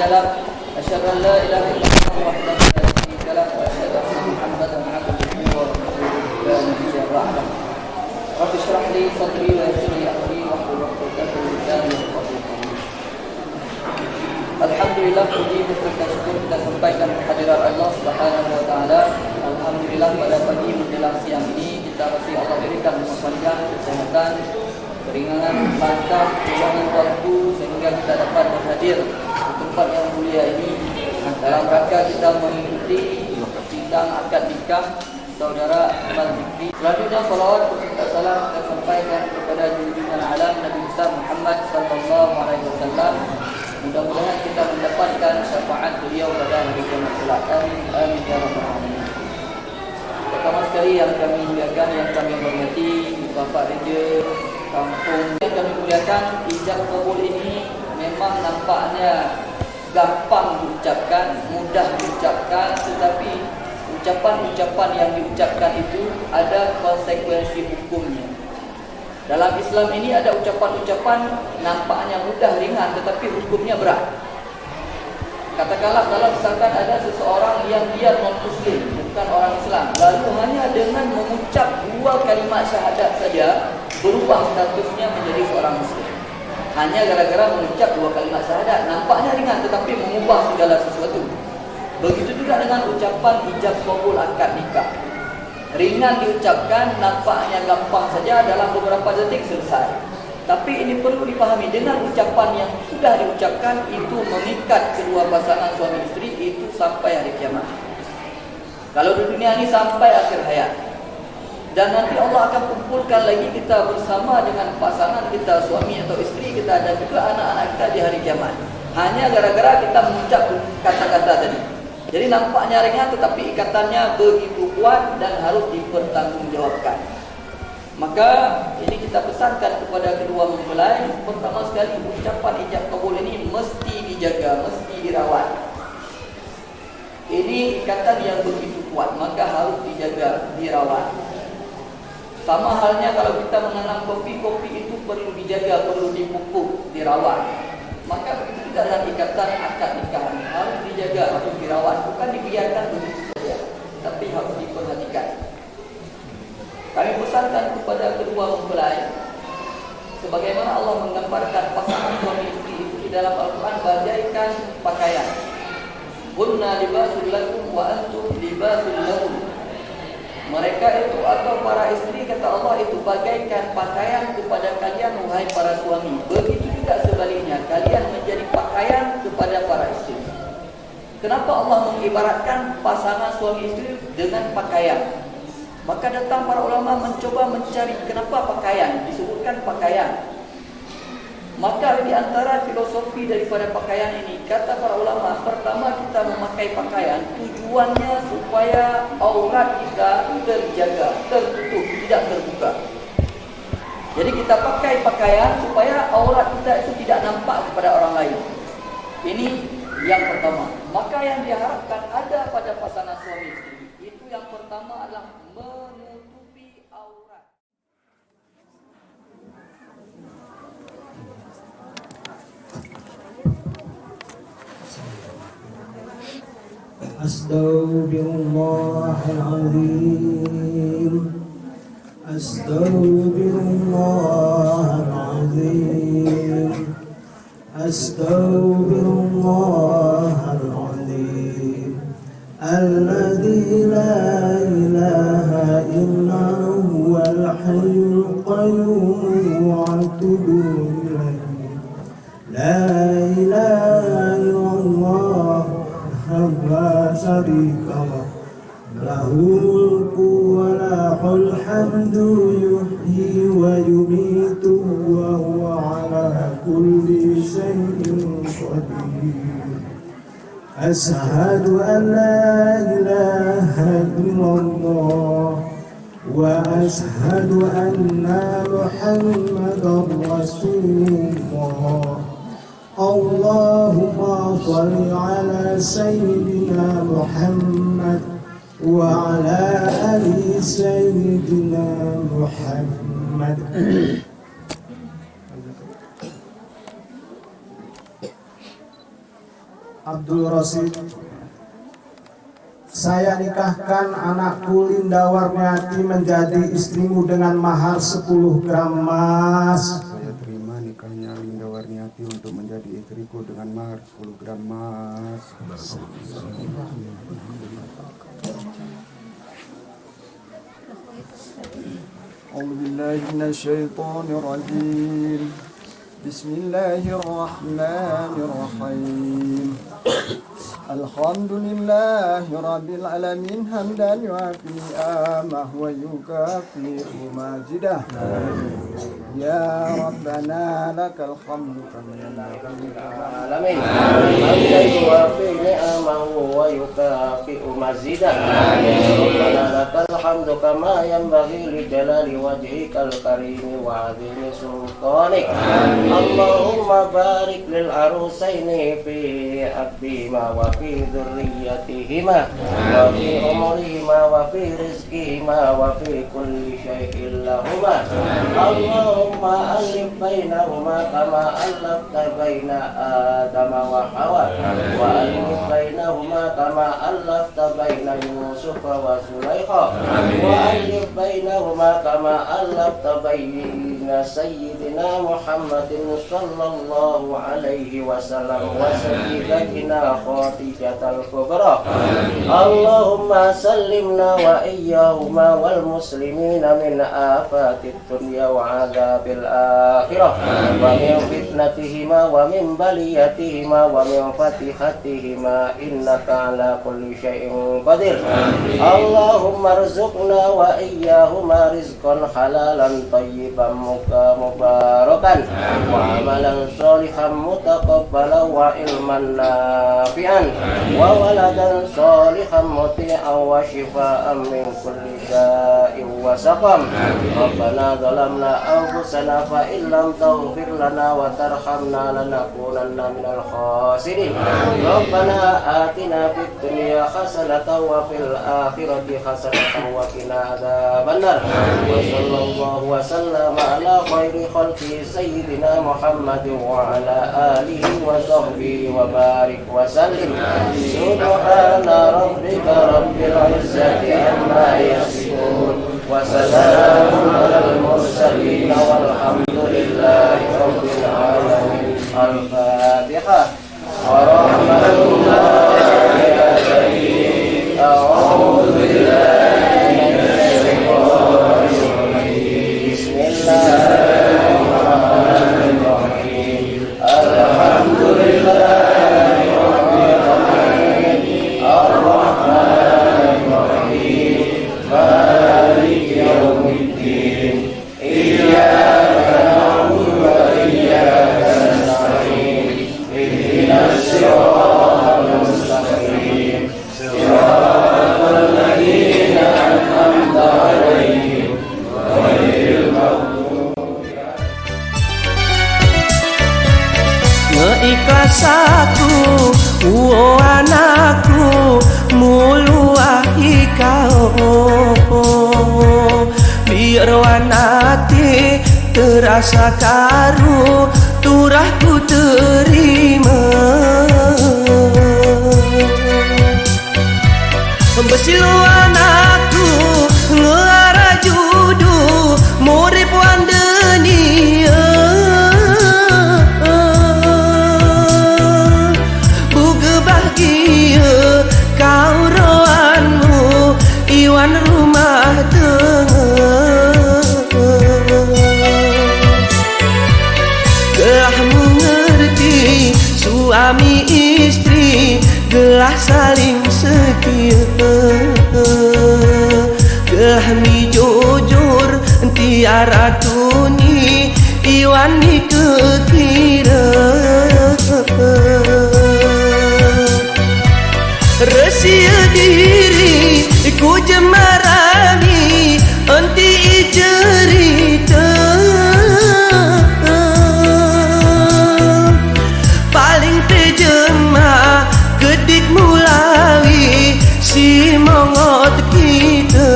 له أشهد أن لا إله إلا الله وحده لا شريك له وأشهد أن محمدا عبده ورسوله لا نبي بعده رب اشرح لي صدري ويسر لي أمري واحلل عقدة من لساني يفقهوا قولي. Alhamdulillah, puji beserta syukur kita sampaikan kehadiran Allah Subhanahu wa taala. Alhamdulillah, pada pagi menjelang siang ini kita masih Allah berikan umur panjang, kesehatan, keringanan, lancar, keluangan waktu sehingga kita dapat berhadir di tempat yang mulia ini dalam rangka kita mengikuti sidang akad nikah saudara Iqbal Zikri. Selanjutnya salawat beserta salam kita sampaikan kepada junjungan alam Nabi besar Muhammad sallallahu alaihi wasallam. Mudah-mudahan kita mendapatkan syafaat beliau pada hari kiamat kelak. Amin amin ya rabbal alamin. Pertama sekali yang kami muliakan, yang kami hormati Bapak Raja kampung yang kami muliakan, ijab kabul ini memang nampaknya gampang diucapkan, mudah diucapkan, tetapi ucapan-ucapan yang diucapkan itu ada konsekuensi hukumnya. Dalam Islam ini ada ucapan-ucapan nampaknya mudah, ringan, tetapi hukumnya berat. Katakanlah kalau misalkan ada seseorang yang dia non-muslim, bukan orang Islam, lalu hanya dengan mengucap 2 kalimat syahadat saja berubah statusnya menjadi seorang muslim. Hanya gara-gara mengucap 2 kalimat syahadat, nampaknya ringan tetapi mengubah segala sesuatu. Begitu juga dengan ucapan ijab qabul akad nikah. Ringan diucapkan, nampaknya gampang saja, dalam beberapa detik selesai. Tapi ini perlu dipahami, dengan ucapan yang sudah diucapkan itu mengikat kedua pasangan suami istri itu sampai hari kiamat. Kalau di dunia ini sampai akhir hayat. Dan nanti Allah akan kumpulkan lagi kita bersama dengan pasangan kita, suami atau istri kita, dan juga anak-anak kita di hari kiamat. Hanya gara-gara kita mengucap kata-kata tadi. Jadi nampaknya ringan tetapi ikatannya begitu kuat dan harus dipertanggungjawabkan. Maka ini kita pesankan kepada kedua mempelai, pertama sekali ucapan ijab kabul ini mesti dijaga, mesti dirawat. Ini ikatan yang begitu kuat, maka harus dijaga, dirawat. Sama halnya kalau kita menanam kopi, kopi itu perlu dijaga, perlu dipupuk, dirawat. Maka begitu juga dengan ikatan akad nikah ini harus dijaga, harus dirawat, bukan dibiarkan begitu saja, tapi harus diperhatikan. Kami pesankan kepada kedua mempelai, sebagaimana Allah menggambarkan pasangan suami istri itu di dalam Al-Quran bagaikan pakaian. Kunna libasul lakum wa antum libasul lahum. Mereka itu atau para istri, kata Allah, itu bagaikan pakaian kepada kalian wahai para suami. Begitu juga sebaliknya, kalian menjadi pakaian kepada para istri. Kenapa Allah mengibaratkan pasangan suami istri dengan pakaian? Maka datang para ulama mencoba mencari kenapa pakaian, disebutkan pakaian. Maka di antara filosofi daripada pakaian ini, kata para ulama, pertama kita memakai pakaian tujuannya supaya aurat kita terjaga, tertutup, tidak terbuka. Jadi kita pakai pakaian supaya aurat kita itu tidak nampak kepada orang lain. Ini yang pertama. Maka yang diharapkan ada pada pasangan suami istri itu yang pertama adalah menutupi aurat. Astaghfirullahaladzim. Astaghfirullahaladzim. Astaghfirullahaladzim. Alladzi la ilaha illa huwal hayyul qayyum wa atubu ilaihi. La ilaha illallah la syarika lah. Lahul mulku wa lahul hamdu yuhyi wa yumitu wa huwa ala kulli syai'in qadir. Ashhadu an la ilaha illallah wa ashhadu anna Muhammadar Rasulullah. Allahumma shalli ala Sayyidina Muhammad wa ala ali Sayyidina Muhammad. Abdul Rosid. Saya nikahkan anakku Linda Warniati menjadi istrimu dengan mahar 10 gram emas. Saya terima nikahnya Linda Warniati untuk menjadi istriku dengan mahar 10 gram emas. A'udzubillahiminasyaitonirrajim. Bismillahirrahmanirrahim. Alhamdulillahi Rabbil Alamin hamdan yu'afi ni'amah wa yukafi'u majidah. Ya Rabbana lakal hamdu kama yanbaghi alamin. Hamdan yu'afi ni'amahu wa yukafi'u majidah. Ya Rabbana lakal hamdu kama yanbaghi li jalali wajhikal karim wa 'azimi sultanik. Allahumma barik lil arusaini fi abdima wa fi dzurriyyatihima wa fi umurihima wa fi rizqihima wa fi kulli syai'in lahuma. Allahumma alif bainahuma kama allafta baina Adama wa Hawa wa alif bainahuma kama allafta baina Yusuf wa Zulaikha wa alif bainahuma kama allafta baina sayyidina Muhammadin sallallahu alaihi wasallam wa sayyidatina Khadijatul Kubra. Allahumma sallimna wa iyyahuma wal muslimina min afatid dunya wa adzabil akhirah wa min fitnatihima wa min baliyatihima wa min fatihatihima innaka ala kulli syai'in qadir. Allahumma rzuqna wa iyyahuma rizqan halalan tayyiban mubarakan wa amalan sholihan mutaqabbalan wa ilman nafi'an wa waladan sholihan muti'an wa shifaan min kulli da'in wa saqam. Rabbana zalamna anfusana fa illam taghfir lana wa tarhamna lanakunanna minal khasirin. Rabbana atina fid dunya hasanatan wa fil akhirati hasanatan wa qina adzabannar. Wa sallallahu wa sallama ala khairi khalqi sayyidina Muhammadin wa ala alihi wa sahbihi wa barik wa sallim. Subhana rabbika rabbil izzati amma yasifun wa salamun alal mursalin walhamdulillahi rabbil alamin. Al-Fatihah. Warahmatullahi wabarakatuh. A'udzu billahi minasy syaithanir rajim. Bismillahirrahmanirrahim. Alhamdulillahi rabbil alamin. Ar-Rahmanir Rahim. Maliki yaumiddin. Iyyaka na'budu wa iyyaka nasta'in. Ihdinas siratal mustaqim. Siratal ladzina an'amta 'alaihim ghairil maghdubi 'alaihim. Ngeikhlas aku, anakku, muluahi kau. Biar wanati terasa karu, turahku terima. Besilu anakku, ngelara judu, murip wan dunia. Buge bahagia kau rohanmu, iwan rumah tengah. Gelah mengerti suami istri, gelah saling setia. Gelah mi jujur tiara tuni, iwan ni kekira. Resia diri ku jemarani, enti cerita. Paling terjemah kedik mulawi si mongot kita.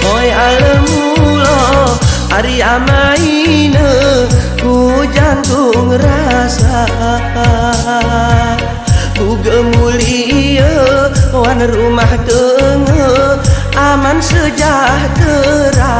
Oi alamula ari amaina ku nanggung rasa Buga mulia wan rumah tengah aman sejahtera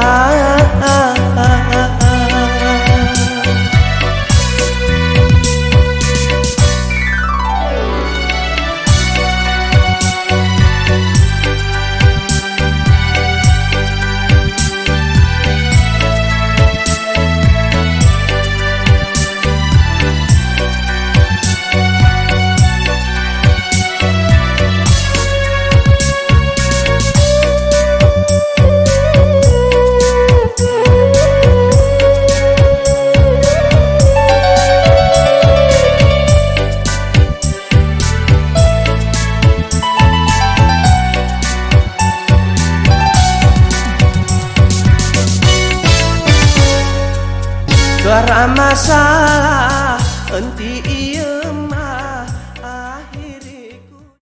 Karena masalah enti